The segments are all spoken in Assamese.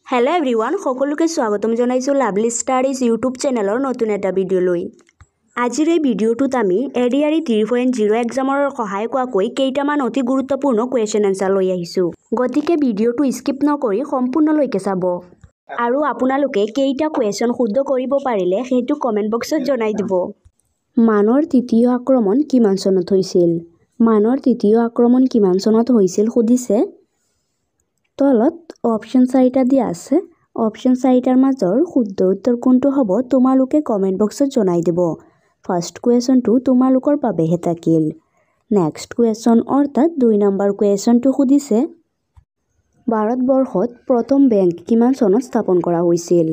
हेलो एवरीवन সকলোকে স্বাগতম জনাইছো লাভলি ষ্টাডিজ ইউটিউব চেনেলৰ নতুন এটা ভিডিও লৈ আজিৰ এই ভিডিওটোত আমি এডিআৰই 3.0 এক্সামৰ সহায় কোৱাকৈ কেইটামান অতি গুৰুত্বপূৰ্ণ কোৱেশ্চন আনসাৰ লৈ আহিছো গতিকে ভিডিওটো স্কিপ নকৰি সম্পূৰ্ণলৈকে চাব আৰু আপোনালোকে কেইটা কোৱেশ্চন শুদ্ধ কৰিব পাৰিলে সেইটো কমেন্ট বক্সত জনাই দিব মানৰ তৃতীয় আক্ৰমণ কিমান চনত হৈছিল মানৰ তৃতীয় আক্ৰমণ কিমান চনত হৈছিল খুদিছে তলত অপশন 4টা দিয়া আছে অপশন 4টাৰ মাজৰ শুদ্ধ উত্তৰ কোনটো হ'ব তোমালোকে কমেন্ট বক্সত জনাই দিব ফাৰ্স্ট কোৱেশ্চনটো তোমালোকৰ বাবেহে থাকিল নেক্সট কোৱেশ্চন অৰ্থাৎ 2 নম্বৰ কোৱেশ্চনটো খুদিছে ভাৰতবৰ্ষত প্ৰথম বেংক কিমান চনত স্থাপন কৰা হৈছিল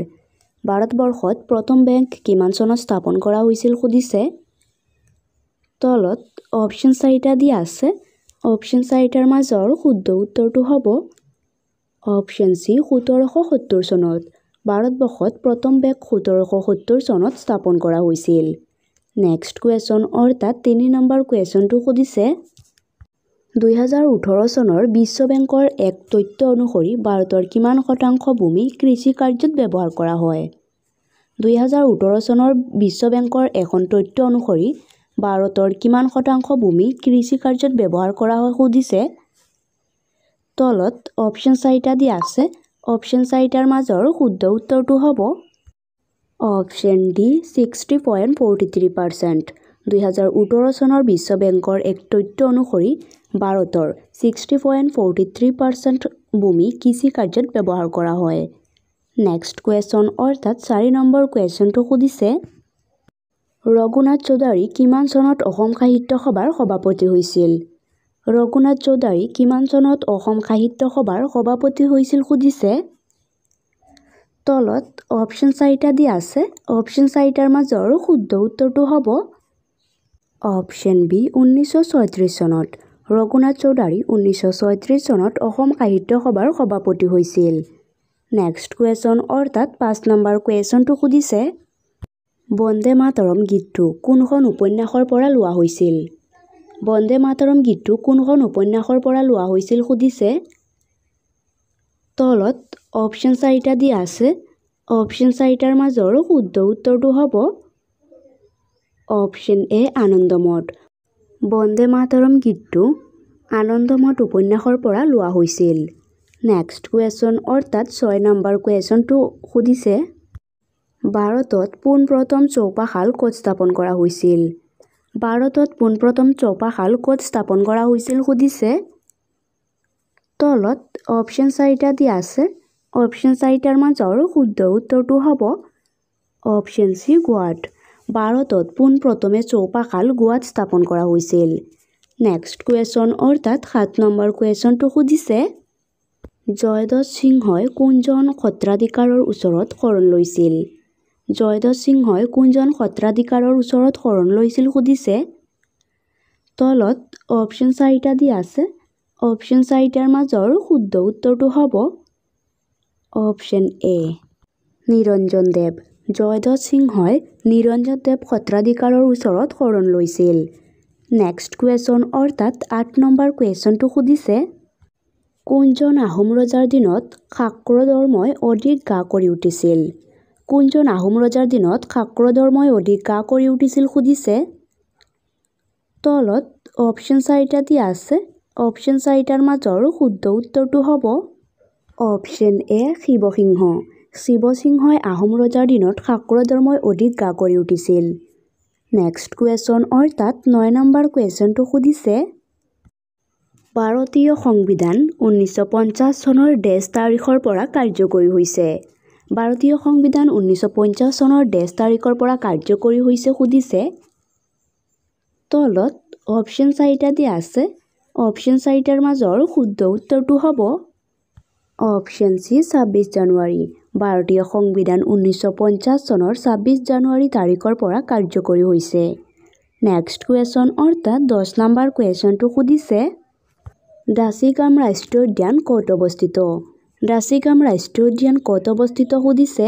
ভাৰতবৰ্ষত প্ৰথম বেংক কিমান চনত স্থাপন কৰা হৈছিল খুদিছে তলত অপশন 4টা দিয়া আছে অপশন 4টাৰ মাজৰ শুদ্ধ উত্তৰটো হ'ব অপশন সি 1770 চনত ভাৰতবৰ্ষত প্ৰথম বেংক 1770 চনত স্থাপন কৰা হৈছিল নেক্সট কোৱেশ্চন অৰ্থাৎ 3 নম্বৰ কোৱেশ্চনটো খুদিছে 2018 চনৰ বিশ্ব বেংকৰ এক তথ্য অনুসৰি ভাৰতৰ কিমান শতাংশ ভূমি কৃষি কাৰ্যত ব্যৱহাৰ কৰা হয় 2018 চনৰ বিশ্ব বেংকৰ এখন তথ্য অনুসৰি ভাৰতৰ কিমান শতাংশ ভূমি কৃষি কাৰ্যত ব্যৱহাৰ কৰা হয় খুদিছে তলত অপশন 4টা দিয়া আছে অপশন 4টাৰ মাজৰ শুদ্ধ উত্তৰটো হ'ব অপশন ডি 60.43% 2018 চনৰ বিশ্ব বেংকৰ এক তথ্য অনুসৰি ভাৰতৰ 60.43% ভূমি কৃষি কাৰ্যত ব্যৱহাৰ কৰা হয় নেক্সট কোৱেশ্চন অৰ্থাৎ 4 নম্বৰ কোৱেশ্চনটো খুদিছে ৰঘুনাথ চৌধুৰী কিমান চনত অসম সাহিত্য সভাৰ সভাপতি হৈছিল ৰঘুনাথ চৌধুৰী কিমান চনত অসম সাহিত্য সভাৰ সভাপতি হৈছিল খুদিছে তলত অপশন 4টা দিয়া আছে অপশন 4টাৰ মাজৰ শুদ্ধ উত্তৰটো হ'ব অপশন বি 1936 চনত ৰঘুনাথ চৌধুৰী 1936 চনত অসম সাহিত্য সভাৰ সভাপতি হৈছিল নেক্সট কোৱেশ্চন অৰ্থাৎ 5 নম্বৰ কোৱেশ্চনটো খুদিছে বন্দে মাতৰম গীতটো কোনখন উপন্যাসৰ পৰা লোৱা হৈছিল বন্দে মাতৰম গীতটো কোনখন উপন্যাসৰ পৰা লোৱা হৈছিল খুদিছে তলত অপশন 4টা দিয়া আছে অপশন 4টাৰ মাজৰ শুদ্ধ উত্তৰটো হ'ব অপশন এ আনন্দমঠ বন্দে মাতৰম গীতটো আনন্দমঠ উপন্যাসৰ পৰা লোৱা হৈছিল নেক্সট কোৱেশ্চন অৰ্থাৎ 6 নম্বৰ কোৱেশ্চনটো খুদিছে ভাৰতত পোনপ্ৰথম চৌপাশাল ক'ত স্থাপন কৰা হৈছিল ভাৰতত পোনপ্ৰথম চৌপাশাল ক'ত স্থাপন কৰা হৈছিল খুদিছে তলত অপশন 4টা দিয়া আছে অপশন 4টাৰ মাজৰ শুদ্ধ উত্তৰটো হ'ব অপশন সি গোৱাত ভাৰতত পোনপ্ৰথমে চৌপাশাল গোৱাত স্থাপন কৰা হৈছিল নেক্সট কোৱেশ্চন অৰ্থাৎ 7 নম্বৰ কোৱেশ্চনটো খুদিছে জয়ধ্বজ সিংহই কোনজন সত্ৰাধিকাৰৰ ওচৰত শৰণ লৈছিল জয়ধ্বজ সিংহই কোনজন সত্ৰাধিকাৰৰ ওচৰত শৰণ লৈছিল খুদিছে তলত অপশন 4টা দিয়া আছে অপশন 4টাৰ মাজৰ শুদ্ধ উত্তৰটো হ'ব অপশন এ নিৰঞ্জন দেৱ জয়ধ্বজ সিংহই নিৰঞ্জন দেৱ সত্ৰাধিকাৰৰ ওচৰত শৰণ লৈছিল নেক্সট কোৱেশ্চন অৰ্থাৎ 8 নম্বৰ কোৱেশ্চনটো খুদিছে কোনজন আহোম ৰজাৰ দিনত শাক্ৰ ধৰ্মই অধিক গা কৰি উঠিছিল কোনজন আহোম ৰজাৰ দিনত শাক্ৰ ধৰ্মই অধিক গা কৰি উঠিছিল খুদিছে তলত অপশন 4টা দিয়া আছে অপশন 4টাৰ মাজৰ শুদ্ধ উত্তৰটো হ'ব অপশন এ শিৱসিংহ শিৱসিংহই আহোম ৰজাৰ দিনত শাক্ৰ ধৰ্মই অধিক গা কৰি উঠিছিল নেক্সট কোৱেশ্চন অৰ্থাৎ 9 নম্বৰ কোৱেশ্চনটো খুদিছে ভাৰতীয় সংবিধান 1950 চনৰ ডেছ তাৰিখৰ পৰা কাৰ্যকৰী হৈছে ভাৰতীয় সংবিধান 1950 চনৰ ডেছ তাৰিখৰ পৰা কাৰ্যকৰী হৈছে খুদিছে তলত অপশন 4টা দিয়া আছে অপশন 4টাৰ মাজৰ শুদ্ধ উত্তৰটো হ'ব অপশন সি 26 জানুৱাৰী ভাৰতীয় সংবিধান 1950 চনৰ 26 জানুৱাৰী তাৰিখৰ পৰা কাৰ্যকৰী হৈছে নেক্সট কোৱেশ্চন অৰ্থাৎ 10 নম্বৰ কোৱেশ্চনটো খুদিছে দাসীগাম ৰাষ্ট্ৰীয় উদ্যান ক'ত অৱস্থিত দাসীগাম ৰাষ্ট্ৰীয় উদ্যান ক'ত অৱস্থিত খুদিছে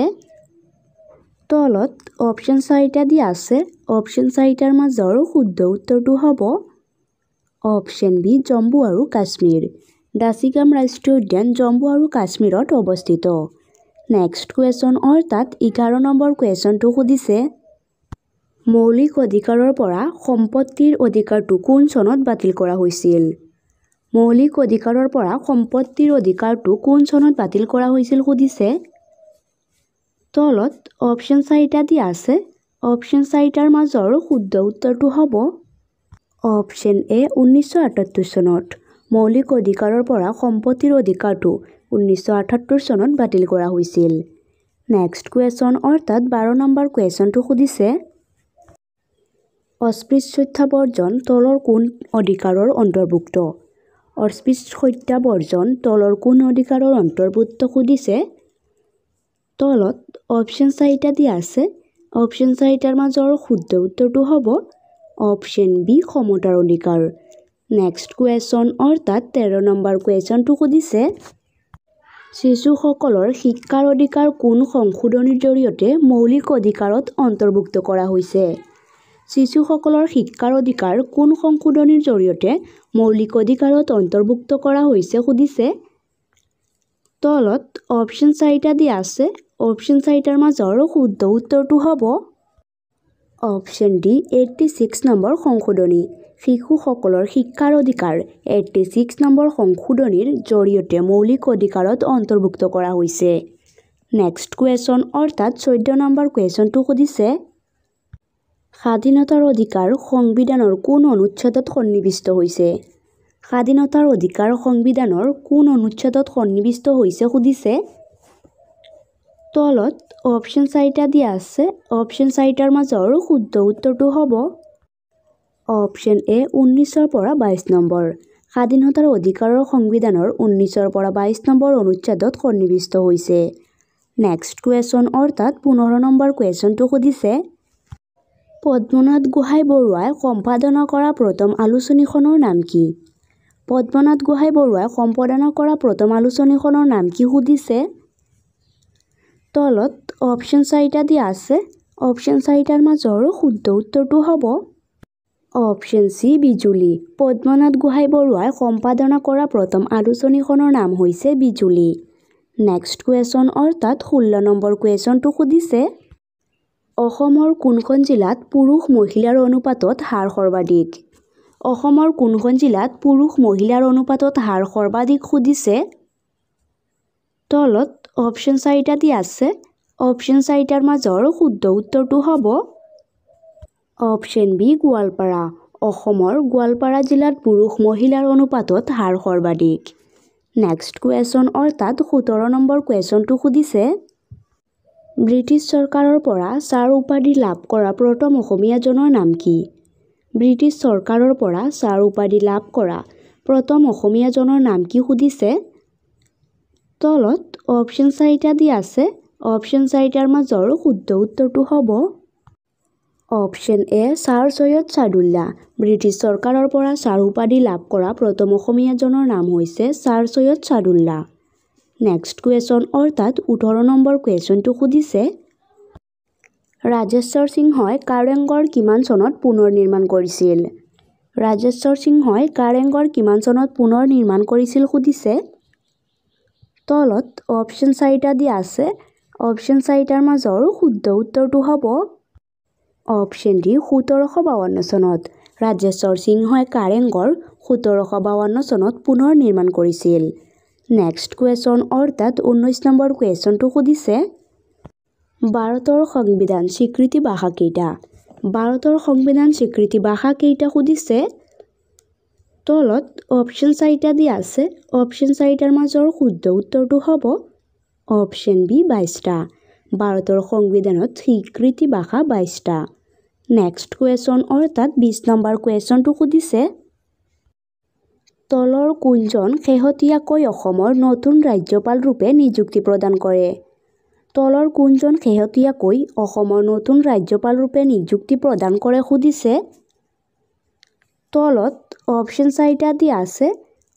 তলত অপশন 4টা দিয়া আছে অপশন 4টাৰ মাজৰ শুদ্ধ উত্তৰটো হ'ব অপশন বি জম্মু আৰু কাশ্মীৰ দাসীগাম ৰাষ্ট্ৰীয় উদ্যান জম্মু আৰু কাশ্মীৰত অৱস্থিত নেক্সট কুৱেশ্যন অৰ্থাৎ 11 নম্বৰ কুৱেশ্যনটো সুধিছে মৌলিক অধিকাৰৰ পৰা সম্পত্তিৰ অধিকাৰটো কোন চনত বাতিল কৰা হৈছিল? মৌলিক অধিকাৰৰ পৰা সম্পত্তিৰ অধিকাৰটো কোন চনত বাতিল কৰা হৈছিল সুধিছে। তলত অপশ্যন 4টা দিয়া আছে। অপশ্যন 4টাৰ মাজৰ শুদ্ধ উত্তৰটো হ'ব অপশ্যন এ 1978 চনত। মৌলিক অধিকাৰৰ পৰা সম্পত্তিৰ অধিকাৰটো 1978 চনত বাতিল কৰা হৈছিল। নেক্সট কুৱেশ্যন অৰ্থাৎ 12 নম্বৰ কুৱেশ্যনটো সুধিছে অস্পৃশ্যতা বৰ্জন তলৰ কোন অধিকাৰৰ অন্তৰ্ভুক্ত? অস্পৃশ্যতা বৰ্জন তলৰ কোন অধিকাৰৰ অন্তৰ্ভুক্ত সুধিছে। তলত অপশ্যন 4টা দিয়া আছে। অপশ্যন 4টাৰ মাজৰ শুদ্ধ উত্তৰটো হ'ব অপশ্যন বি সমতাৰ অধিকাৰ। নেক্সট কুৱেশ্যন অৰ্থাৎ 13 নম্বৰ কুৱেশ্যনটো সুধিছে শিশুসকলৰ শিক্ষাৰ অধিকাৰ কোন সংশোধনীৰ জৰিয়তে মৌলিক অধিকাৰত অন্তৰ্ভুক্ত কৰা হৈছে? শিশুসকলৰ শিক্ষাৰ অধিকাৰ কোন সংশোধনীৰ জৰিয়তে মৌলিক অধিকাৰত অন্তৰ্ভুক্ত কৰা হৈছে সুধিছে। তলত অপশ্যন 4টা দিয়া আছে। অপশ্যন 4টাৰ মাজৰ শুদ্ধ উত্তৰটো হ'ব অপশ্যন ডি 86 নম্বৰ সংশোধনী। শিশুসকলৰ শিক্ষাৰ অধিকাৰ 86 নম্বৰ সংশোধনীৰ জৰিয়তে মৌলিক অধিকাৰত অন্তৰ্ভুক্ত কৰা হৈছে। নেক্সট কুৱেশ্যন অৰ্থাৎ 14 নম্বৰ কুৱেশ্যনটো সুধিছে স্বাধীনতাৰ অধিকাৰ সংবিধানৰ কোন অনুচ্ছেদত সন্নিৱিষ্ট হৈছে? স্বাধীনতাৰ অধিকাৰ সংবিধানৰ কোন অনুচ্ছেদত সন্নিৱিষ্ট হৈছে সুধিছে। তলত অপশ্যন 4টা দিয়া আছে। অপশ্যন 4টাৰ মাজৰ শুদ্ধ উত্তৰটো হ'ব অপশ্যন এ 19ৰ পৰা 22 নম্বৰ। স্বাধীনতাৰ অধিকাৰৰ সংবিধানৰ 19ৰ পৰা 22 নম্বৰ অনুচ্ছেদত সন্নিৱিষ্ট হৈছে। নেক্সট কুৱেশ্যন অৰ্থাৎ 15 নম্বৰ কুৱেশ্যনটো সুধিছে পদ্মনাথ গোহাঁই বৰুৱাই সম্পাদনা কৰা প্ৰথম আলোচনীখনৰ নাম কি? পদ্মনাথ গোহাঁই বৰুৱাই সম্পাদনা কৰা প্ৰথম আলোচনীখনৰ নাম কি সুধিছে। তলত অপশ্যন 4টা দিয়া আছে। অপশ্যন 4টাৰ মাজৰ শুদ্ধ উত্তৰটো হ'ব অপশ্যন চি বিজুলী। পদ্মনাথ গোহাঁই বৰুৱাই সম্পাদনা কৰা প্ৰথম আলোচনীখনৰ নাম হৈছে বিজুলী। নেক্সট কুৱেশ্যন অৰ্থাৎ 16 নম্বৰ কুৱেশ্যনটো সুধিছে অসমৰ কোনখন জিলাত পুৰুষ মহিলাৰ অনুপাতত হাৰ সৰ্বাধিক? অসমৰ কোনখন জিলাত পুৰুষ মহিলাৰ অনুপাতত হাৰ সৰ্বাধিক সুধিছে। তলত অপশ্যন 4টা দিয়া আছে। অপশ্যন 4টাৰ মাজৰ শুদ্ধ উত্তৰটো হ'ব অপশ্যন বি গোৱালপাৰা। অসমৰ গোৱালপাৰা জিলাত পুৰুষ মহিলাৰ অনুপাতত হাৰ সৰ্বাধিক। নেক্সট কুৱেশ্যন অৰ্থাৎ 17 নম্বৰ কুৱেশ্যনটো সুধিছে ব্ৰিটিছ চৰকাৰৰ পৰা ছাৰ উপাধি লাভ কৰা প্ৰথম অসমীয়াজনৰ নাম কি? ব্ৰিটিছ চৰকাৰৰ পৰা ছাৰ উপাধি লাভ কৰা প্ৰথম অসমীয়াজনৰ নাম কি সুধিছে। তলত অপশ্যন 4টা দিয়া আছে। অপশ্যন 4টাৰ মাজৰ শুদ্ধ উত্তৰটো হ'ব option A sir Syed Saadulla. British চৰকাৰৰ পৰা ছাৰ উপাধি লাভ কৰা প্ৰথম অসমীয়াজনৰ নাম হৈছে sir Syed Saadulla. Next question অৰ্থাৎ 18 নম্বৰ কুৱেশ্যনটো সুধিছে ৰাজেশ্বৰ সিংহই কাৰেংঘৰ কিমান চনত পুনৰ নিৰ্মাণ কৰিছিল? ৰাজেশ্বৰ সিংহই কাৰেংঘৰ কিমান চনত পুনৰ নিৰ্মাণ কৰিছিল সুধিছে। তলত অপশ্যন 4টা দিয়া আছে। অপশ্যন 4টাৰ মাজৰ শুদ্ধ উত্তৰটো হ'ব অপশ্যন ডি 1752 চনত। ৰাজেশ্বৰ সিংহই কাৰেংঘৰ 1752 চনত পুনৰ নিৰ্মাণ কৰিছিল। নেক্সট কুৱেশ্যন অৰ্থাৎ 19 নম্বৰ কুৱেশ্যনটো সুধিছে ভাৰতৰ সংবিধান স্বীকৃতি ভাষা কেইটা? ভাৰতৰ সংবিধান স্বীকৃতি ভাষা কেইটা সুধিছে। তলত অপশ্যন 4টা দিয়া আছে। অপশ্যন 4টাৰ মাজৰ শুদ্ধ উত্তৰটো হ'ব অপশ্যন বি 22টা। ভাৰতৰ সংবিধানত স্বীকৃতি ভাষা 22টা। নেক্সট কুৱেশ্যন অৰ্থাৎ 20 নম্বৰ কুৱেশ্যনটো সুধিছে তলৰ কোনজন শেহতীয়াকৈ অসমৰ নতুন ৰাজ্যপাল ৰূপে নিযুক্তি প্ৰদান কৰে? তলৰ কোনজন শেহতীয়াকৈ অসমৰ নতুন ৰাজ্যপাল ৰূপে নিযুক্তি প্ৰদান কৰে সুধিছে। তলত অপশ্যন 4টা দিয়া আছে।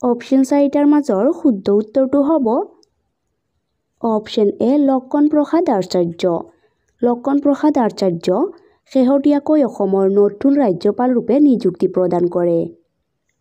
অপশ্যন 4টাৰ মাজৰ শুদ্ধ উত্তৰটো হ'ব অপশ্যন এ লক্ষণ প্ৰসাদ আচাৰ্য। লক্ষণ প্ৰসাদ আচাৰ্য শেহতীয়াকৈ অসমৰ নতুন ৰাজ্যপাল ৰূপে নিযুক্তি প্ৰদান কৰে।